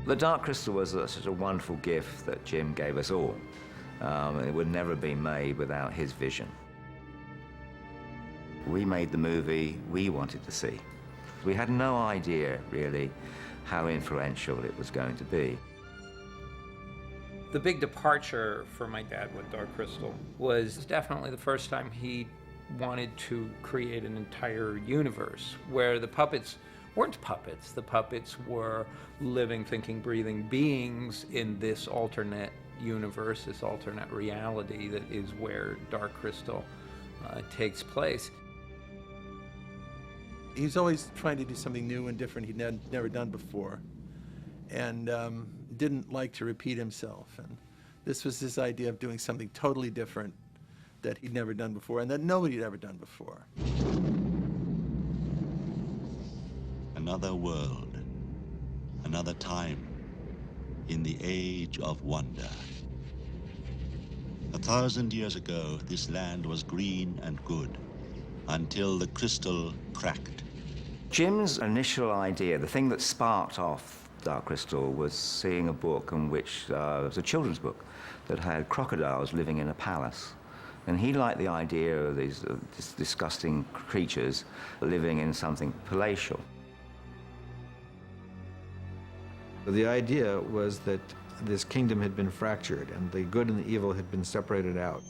The Dark Crystal was such a wonderful gift that Jim gave us all. It would never have been made without his vision. We made the movie we wanted to see. We had no idea, really, how influential it was going to be. The big departure for my dad with Dark Crystal was definitely the first time he wanted to create an entire universe where the puppets weren't puppets. The puppets were living, thinking, breathing beings in this alternate universe, this alternate reality that is where Dark Crystal takes place. He's always trying to do something new and different he'd never done before, and didn't like to repeat himself. And this was his idea of doing something totally different that he'd never done before and that nobody had ever done before. Another world, another time, in the age of wonder. 1,000 years ago, this land was green and good, until the crystal cracked. Jim's initial idea, the thing that sparked off Dark Crystal, was seeing a book in which it was a children's book that had crocodiles living in a palace. And he liked the idea of these disgusting creatures living in something palatial. The idea was that this kingdom had been fractured and the good and the evil had been separated out.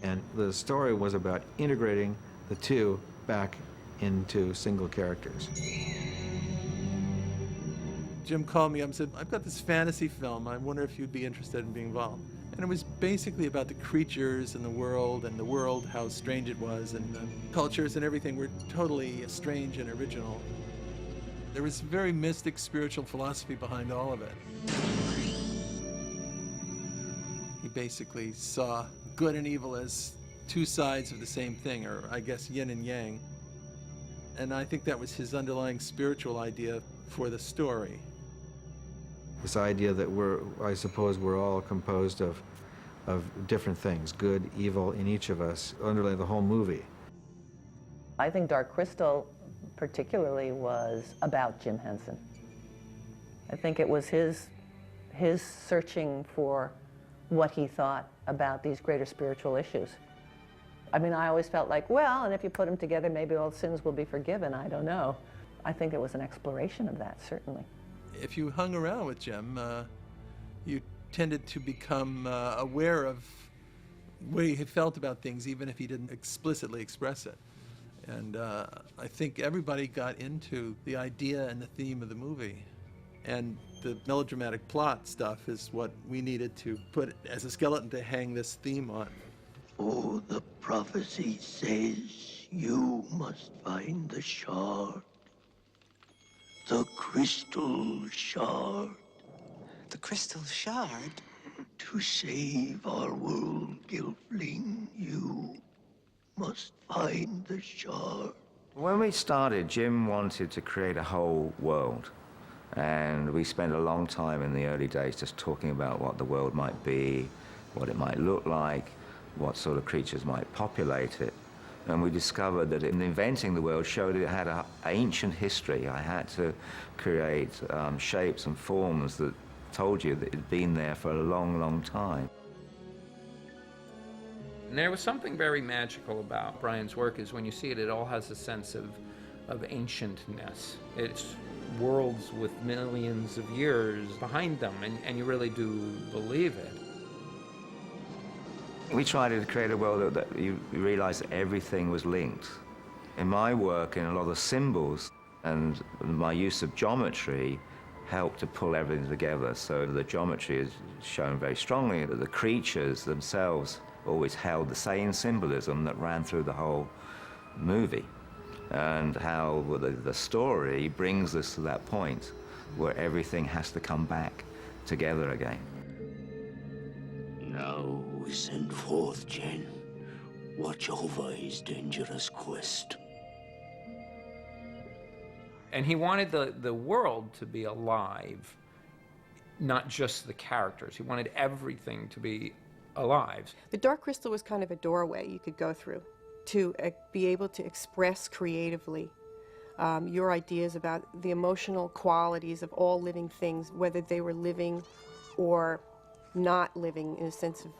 And the story was about integrating the two back into single characters. Jim called me up and said, "I've got this fantasy film. I wonder if you'd be interested in being involved." And it was basically about the creatures and the world, how strange it was, and the cultures and everything were totally strange and original. There was very mystic spiritual philosophy behind all of it. He basically saw good and evil as two sides of the same thing, or I guess yin and yang. And I think that was his underlying spiritual idea for the story. This idea that I suppose we're all composed of different things, good, evil, in each of us, underlay the whole movie. I think Dark Crystal particularly was about Jim Henson. I think it was his searching for what he thought about these greater spiritual issues. I mean, I always felt like, well, and if you put them together, maybe all sins will be forgiven. I don't know. I think it was an exploration of that, certainly. If you hung around with Jim, you tended to become aware of what he felt about things, even if he didn't explicitly express it. And I think everybody got into the idea and the theme of the movie. And the melodramatic plot stuff is what we needed to put as a skeleton to hang this theme on. For the prophecy says you must find the shard. The crystal shard. The crystal shard? To save our world, Gelfling, you must find the shard. When we started, Jim wanted to create a whole world. And we spent a long time in the early days just talking about what the world might be, what it might look like, what sort of creatures might populate it. And we discovered that in inventing the world showed it had an ancient history. I had to create shapes and forms that told you that it had been there for a long, long time. And there was something very magical about Brian's work, is when you see it, it all has a sense of ancientness. It's worlds with millions of years behind them, and you really do believe it. We tried to create a world that you realize that everything was linked. In my work, in a lot of the symbols and my use of geometry helped to pull everything together. So the geometry is shown very strongly that the creatures themselves always held the same symbolism that ran through the whole movie, and how the story brings us to that point where everything has to come back together again. Now we send forth Jen. Watch over his dangerous quest. And he wanted the world to be alive, not just the characters. He wanted everything to be alive. The Dark Crystal was kind of a doorway you could go through to be able to express creatively your ideas about the emotional qualities of all living things, whether they were living or not living in a sense of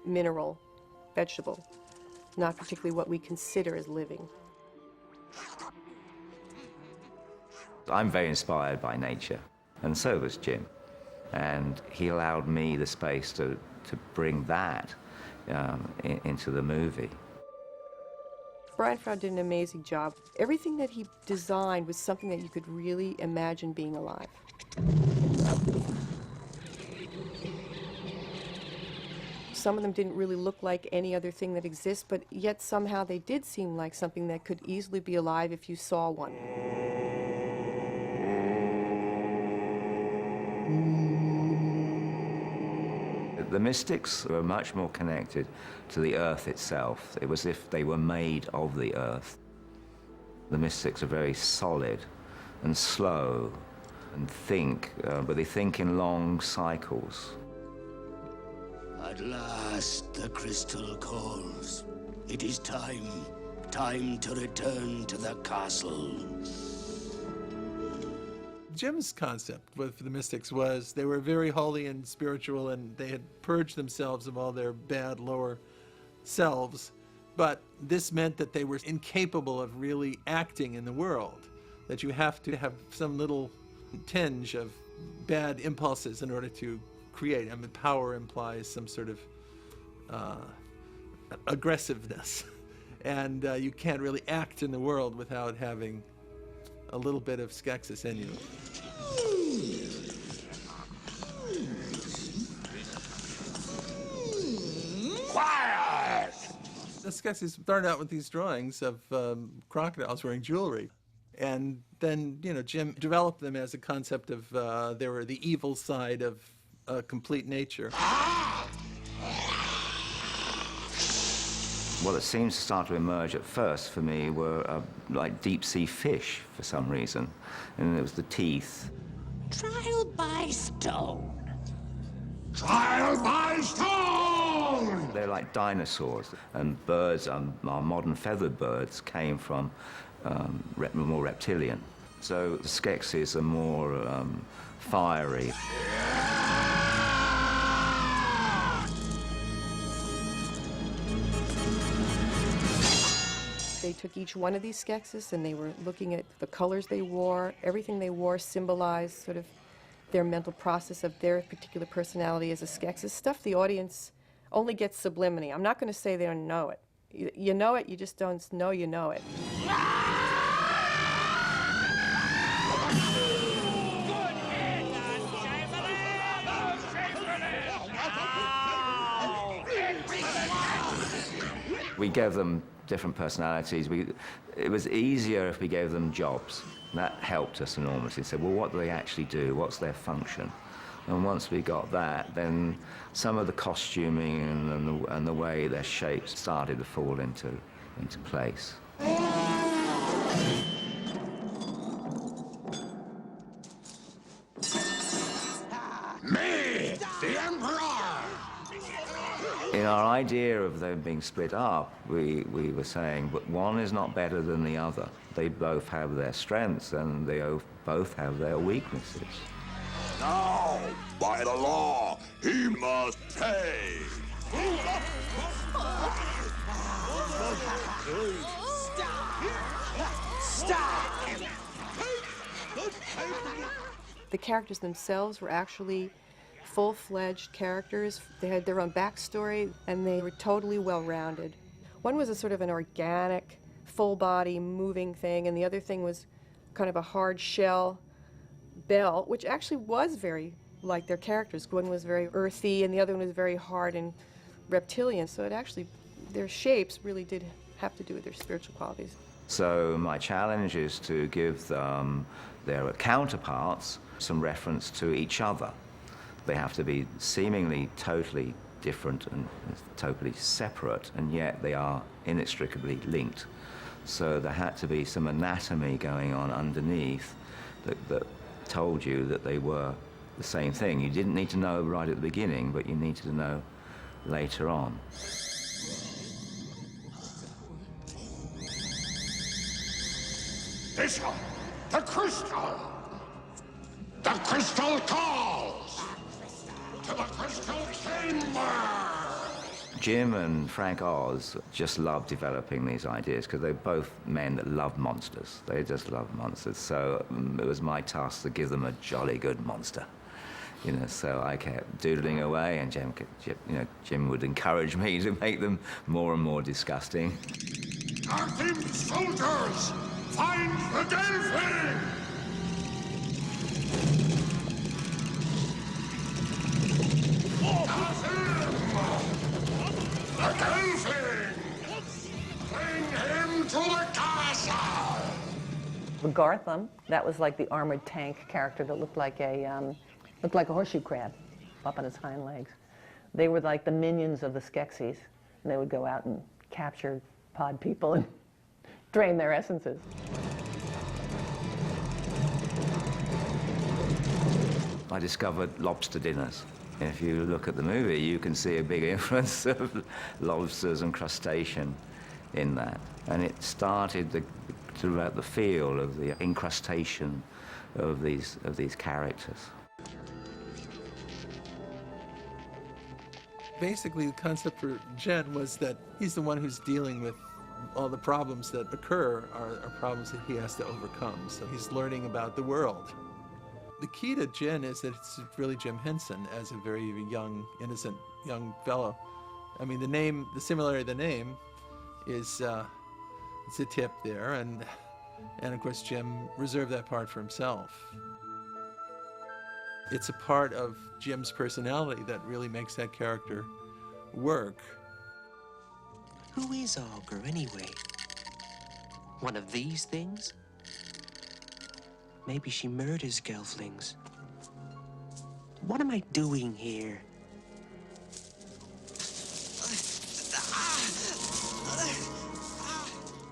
mineral, vegetable, not particularly what we consider as living. I'm very inspired by nature, and so was Jim. And he allowed me the space to bring that into the movie. Brian Thra did an amazing job. Everything that he designed was something that you could really imagine being alive. Some of them didn't really look like any other thing that exists, but yet somehow they did seem like something that could easily be alive if you saw one. The mystics were much more connected to the earth itself. It was as if they were made of the earth. The mystics are very solid and slow and think, but they think in long cycles. At last, the crystal calls. It is time to return to the castle. Jim's concept for the mystics was they were very holy and spiritual, and they had purged themselves of all their bad lower selves, but this meant that they were incapable of really acting in the world, that you have to have some little tinge of bad impulses in order to create. I mean, power implies some sort of aggressiveness, and you can't really act in the world without having a little bit of Skeksis in you. Quiet! The Skeksis started out with these drawings of crocodiles wearing jewelry. And then, you know, Jim developed them as a concept of they were the evil side of complete nature. What it seems to start to emerge at first for me were like deep-sea fish for some reason. And it was the teeth. Trial by stone. Trial by stone! They're like dinosaurs. And birds, our modern feathered birds, came from more reptilian. So the Skeksis are more fiery. They took each one of these Skeksis and they were looking at the colors they wore. Everything they wore symbolized sort of their mental process of their particular personality as a Skeksis. Stuff the audience only gets subliminally. I'm not going to say they don't know it. You know it, you just don't know you know it. We gave them different personalities. It was easier if we gave them jobs. That helped us enormously. Said, well, what do they actually do? What's their function? And once we got that, then some of the costuming and the way their shapes started to fall into place. Me, the Emperor! In our idea of them being split up, we were saying, but one is not better than the other. They both have their strengths and they both have their weaknesses. Now, by the law, he must pay. Stop! The characters themselves were actually full-fledged characters. They had their own backstory, and they were totally well-rounded. One was a sort of an organic, full-body, moving thing, and the other thing was kind of a hard shell bell, which actually was very like their characters. One was very earthy, and the other one was very hard and reptilian, so it actually, their shapes really did have to do with their spiritual qualities. So my challenge is to give them, their counterparts, some reference to each other. They have to be seemingly totally different and totally separate, and yet they are inextricably linked. So there had to be some anatomy going on underneath that told you that they were the same thing. You didn't need to know right at the beginning, but you needed to know later on. This one, the crystal. The crystal calls to the crystal chamber. Jim and Frank Oz just loved developing these ideas because they're both men that love monsters. They just love monsters. So it was my task to give them a jolly good monster. You know, so I kept doodling away, and Jim would encourage me to make them more and more disgusting. Arthim soldiers, find the Gelfling! The Gelfling! Bring him to the castle! Gartham, that was like the armored tank character that looked like a horseshoe crab up on his hind legs. They were like the minions of the Skeksis, and they would go out and capture pod people and drain their essences. I discovered lobster dinners. If you look at the movie, you can see a big influence of lobsters and crustacean in that. And it started throughout the feel of the incrustation of these characters. Basically, the concept for Jen was that he's the one who's dealing with all the problems that occur are problems that he has to overcome. So he's learning about the world. The key to Jen is that it's really Jim Henson as a very young, innocent young fellow. I mean, the similarity of the name is it's a tip there, and of course Jim reserved that part for himself. It's a part of Jim's personality that really makes that character work. Who is Augur, anyway? One of these things? Maybe she murders Gelflings. What am I doing here?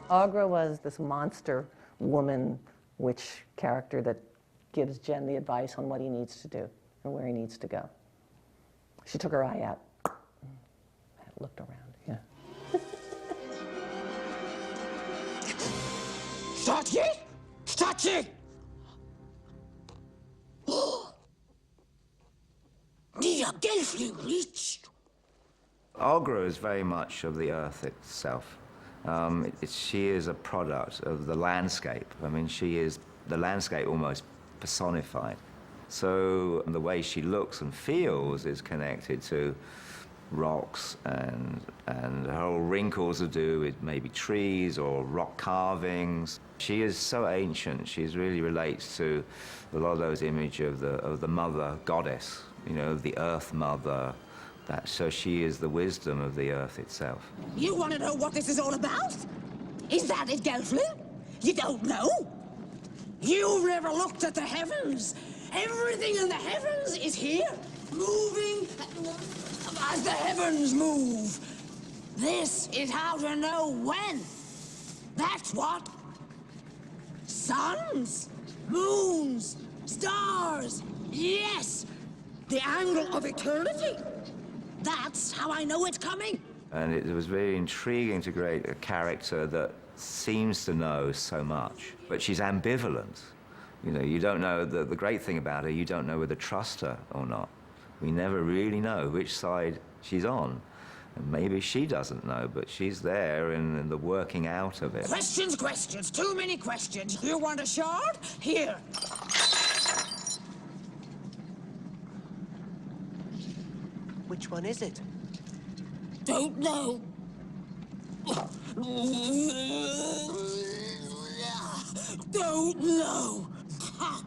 Augur was this monster woman witch character that gives Jen the advice on what he needs to do and where he needs to go. She took her eye out. I looked around, yeah. Start it! Start it! The Gelfling reached. Augur is very much of the earth itself. She is a product of the landscape. I mean, she is the landscape almost personified. So the way she looks and feels is connected to rocks and her whole wrinkles to do with maybe trees or rock carvings. She is so ancient. She really relates to a lot of those images of the mother goddess, you know, the earth mother. So she is the wisdom of the earth itself. You want to know what this is all about? Is that it, Gelfling? You don't know? You've never looked at the heavens. Everything in the heavens is here, moving as the heavens move. This is how to know when. That's what. Suns, moons, stars. Yes, the angle of eternity. That's how I know it's coming. And it was very intriguing to create a character that seems to know so much, but she's ambivalent. You know, you don't know, the great thing about her, you don't know whether to trust her or not. We never really know which side she's on. And maybe she doesn't know, but she's there in the working out of it. Questions, too many questions. You want a shard? Here. Which one is it? Don't know. Don't know. Ha.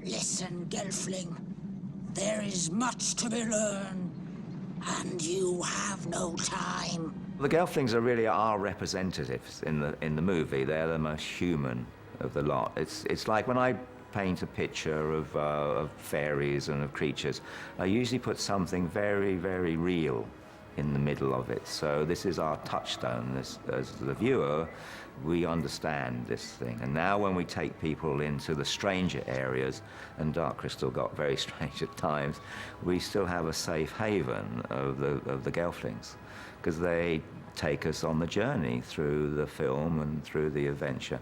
Listen, Gelfling. There is much to be learned, and you have no time. The Gelflings are really our representatives in the movie. They're the most human of the lot. It's like when I paint a picture of fairies and of creatures, I usually put something very, very real in the middle of it. So this is our touchstone. As the viewer, we understand this thing. And now when we take people into the stranger areas, and Dark Crystal got very strange at times, we still have a safe haven of the Gelflings, because they take us on the journey through the film and through the adventure.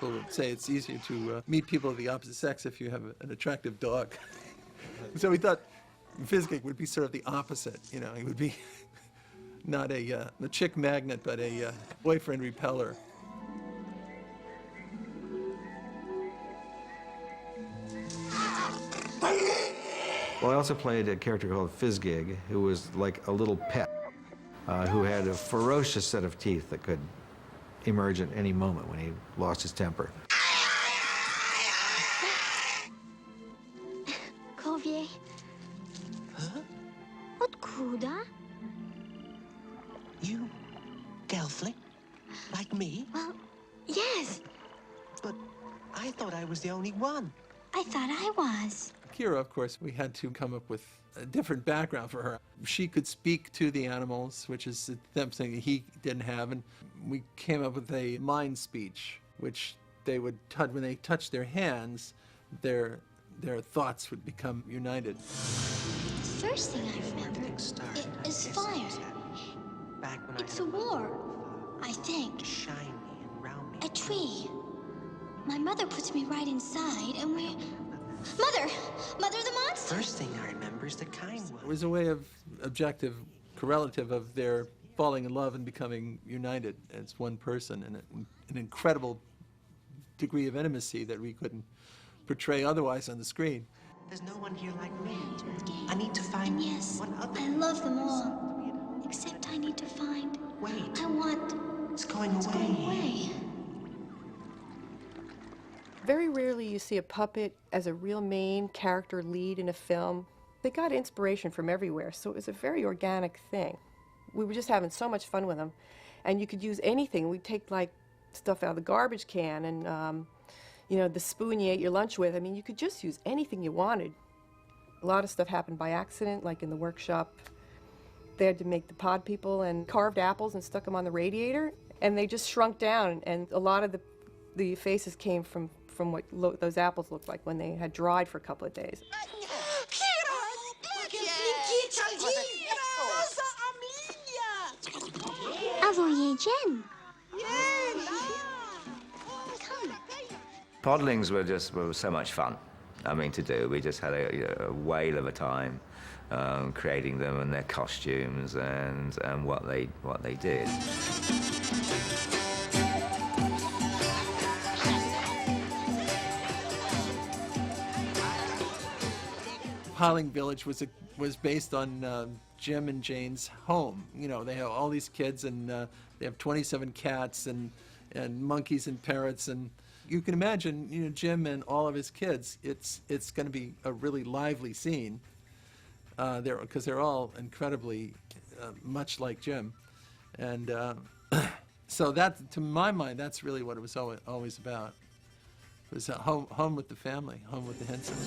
people would say it's easier to meet people of the opposite sex if you have an attractive dog. So we thought Fizzgig would be sort of the opposite. You know, he would be not a chick magnet, but a boyfriend repeller. Well, I also played a character called Fizzgig, who was like a little pet, who had a ferocious set of teeth that could emerge at any moment when he lost his temper. Corvier. Huh? What cruda? You, Gelfling? Like me? Well, yes. But I thought I was the only one. I thought I was. Kira, of course, we had to come up with a different background for her. She could speak to the animals, which is something he didn't have, and we came up with a mind speech, which they would when they touched their hands, their thoughts would become united. The first thing I remember is fire. Back when It's a war, I think. Shiny and round. A tree. My mother puts me right inside, and we're... Mother! Mother the monster! First thing I remember is the kind one. It was a way of objective correlative of their falling in love and becoming united as one person, and an incredible degree of intimacy that we couldn't portray otherwise on the screen. There's no one here like me. I need to find And yes, one other. I love them all. Except I need to find... Wait. I want... It's going It's away. going away. Very rarely you see a puppet as a real main character lead in a film. They got inspiration from everywhere, so it was a very organic thing. We were just having so much fun with them, and you could use anything. We'd take like stuff out of the garbage can and you know, the spoon you ate your lunch with. I mean, you could just use anything you wanted. A lot of stuff happened by accident, like in the workshop. They had to make the pod people and carved apples and stuck them on the radiator, and they just shrunk down, and a lot of the faces came from what those apples looked like when they had dried for a couple of days. Envoyez Jen. Podlings were so much fun, I mean, to do. We just had a whale of a time creating them and their costumes and what they did. Howling Village was based on Jim and Jane's home. You know, they have all these kids, and they have 27 cats and monkeys and parrots, and you can imagine, you know, Jim and all of his kids. It's going to be a really lively scene, because they're all incredibly much like Jim, and so that, to my mind, that's really what it was always about. It was home with the family, home with the Hensons.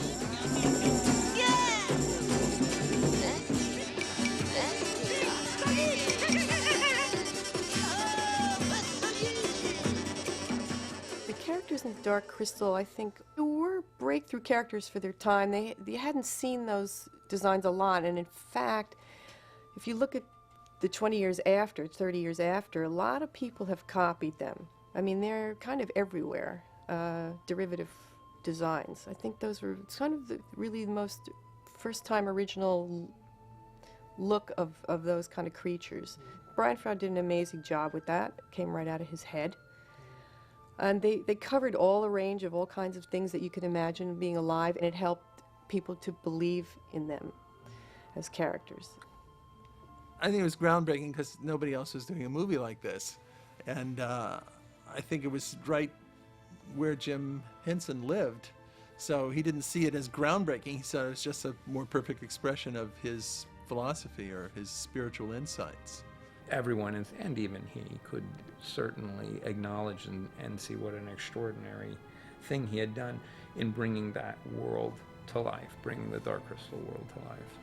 The characters in Dark Crystal, I think, were breakthrough characters for their time. They hadn't seen those designs a lot, and in fact, if you look at the 20 years after, 30 years after, a lot of people have copied them. I mean, they're kind of everywhere, derivative designs. I think those were kind of really the most first-time original look of those kind of creatures. Brian Froud did an amazing job with that. It came right out of his head. And they covered all the range of all kinds of things that you could imagine being alive, and it helped people to believe in them as characters. I think it was groundbreaking because nobody else was doing a movie like this. And I think it was right where Jim Henson lived. So he didn't see it as groundbreaking. He saw it as just a more perfect expression of his philosophy or his spiritual insights. Everyone, and even he, could certainly acknowledge and see what an extraordinary thing he had done in bringing that world to life, bringing the Dark Crystal world to life.